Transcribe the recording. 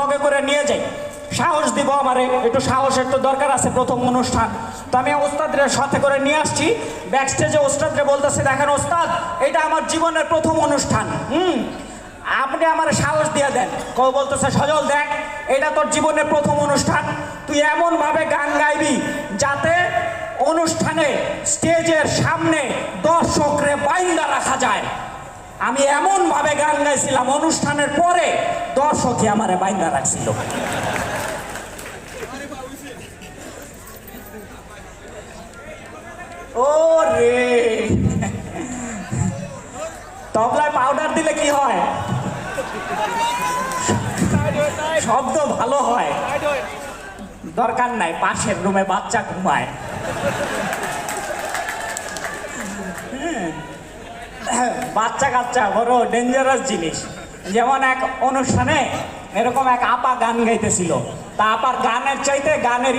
লগে করে নিয়ে যাই, সাহস দিব, আমারে একটু সাহসের তো দরকার আছে, প্রথম অনুষ্ঠান। তো আমি ওস্তাদের সাথে করে নিয়ে আসছি ব্যাক স্টেজে। ওস্তাদরে বলতেছে, দেখেন ওস্তাদ, এটা আমার জীবনের প্রথম অনুষ্ঠান, আপনি আমার সাহস দিয়ে দেন। কেউ বলতেছে, সজল দেখ, এটা তোর জীবনের প্রথম অনুষ্ঠান, তুই এমনভাবে গান গাইবি যাতে অনুষ্ঠানে স্টেজের সামনে দর্শকরে বাইন্দা রাখা যায়। আমি এমনভাবে গান গাইছিলাম, অনুষ্ঠানের পরে দর্শকই আমারে বাইন্দা রাখছিল। ও রে, তবলায় পাউডার দিলে কি হয়? শব্দ ভালো হয়। দরকার নাই, পাশের রুমে বাচ্চা ঘুমায়। বাচ্চা কাচ্চা বড় ডেঞ্জারাস জিনিস। যেমন এক অনুষ্ঠানে এরকম এক আপা গান গাইতেছিল, তা আপার গানের চাইতে গানের